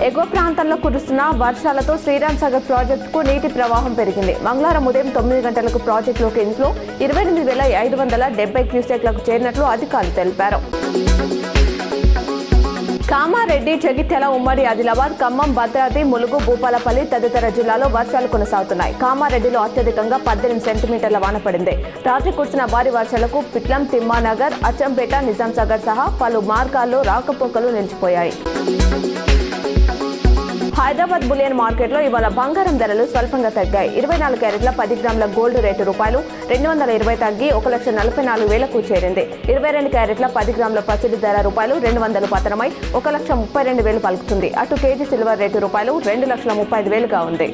ఎగువ ప్రాంతాల్లో కురుస్తున్న వర్షాలతో శ్రీరామ్ సాగర్ ప్రాజెక్టుకు నీటి ప్రవాహం పెరిగింది. మంగళవారం ఉదయం 9 గంటలకు ప్రాజెక్టులోకి ఇన్ఫ్లో 28,570 క్యూసెక్లకు చేరినట్లు అధికారులు తెలిపారు. కామారెడ్డి, జగిత్యాల, ఉమ్మడి ఆదిలాబాద్, ఖమ్మం, భద్రాద్రి, ములుగు, భూపాలపల్లి తదితర జిల్లాలో వర్షాలు కొనసాగుతున్నాయి. కామారెడ్డిలో అత్యధికంగా 18 సెంటీమీటర్ల వాన పడింది. రాత్రి కురిసిన భారీ వర్షాలకు పిట్లం, తిమ్మానగర్, అచ్చంపేట, నిజాంసాగర్ సహా పలు మార్గాల్లో రాకపోకలు నిలిచిపోయాయి. హైదరాబాద్ బులియన్ మార్కెట్లో ఇవాళ బంగారం ధరలు స్వల్పంగా తగ్గాయి. 24 క్యారెట్ల 10 గ్రాముల గోల్డ్ రేటు ₹220 తగ్గి 1,44,000కు చేరింది. 22 క్యారెట్ల 10 గ్రాముల పసిడి ధర ₹200 పతనమై 1,32,000 పలుకుతుంది. అటు కేజీ సిల్వర్ రేటు ₹2,35,000గా ఉంది.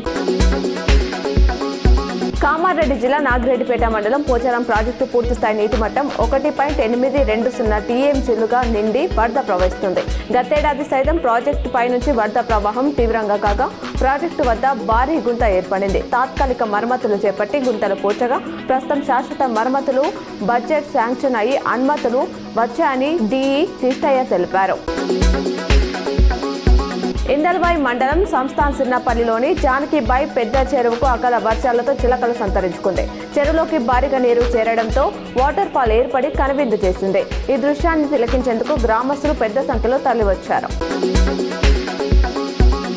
కామారెడ్డి జిల్లా నాగిరెడ్డిపేట మండలం పోచారం ప్రాజెక్టు పూర్తిస్థాయి నీటి మట్టం 1.820 టీఎంసీలుగా నిండి వరద ప్రవహిస్తుంది. గతేడాది సైతం ప్రాజెక్టు పై నుంచి వరద ప్రవాహం తీవ్రంగా కాగా ప్రాజెక్టు వద్ద భారీ గుంత ఏర్పడింది. తాత్కాలిక మరమ్మతులు చేపట్టి గుంతలు పూడ్చగా ప్రస్తుతం శాశ్వత మరమ్మతులు బడ్జెట్ శాంక్షన్ అయ్యి అనుమతులు వచ్చాయని డిఈ కృష్ణయ్య తెలిపారు. ఇందల్వాయి మండలం సంస్థాన్ సిన్నపల్లిలోని జానకిబాయి పెద్ద చెరువుకు అకాల వర్షాలతో చిలకలు సంతరించుకుంది. చెరువులోకి భారీగా నీరు చేరడంతో వాటర్ ఫాల్ ఏర్పడి కనువిందు చేసింది. ఈ దృశ్యాన్ని తిలకించేందుకు గ్రామస్తులు పెద్ద సంఖ్యలో తరలివచ్చారు.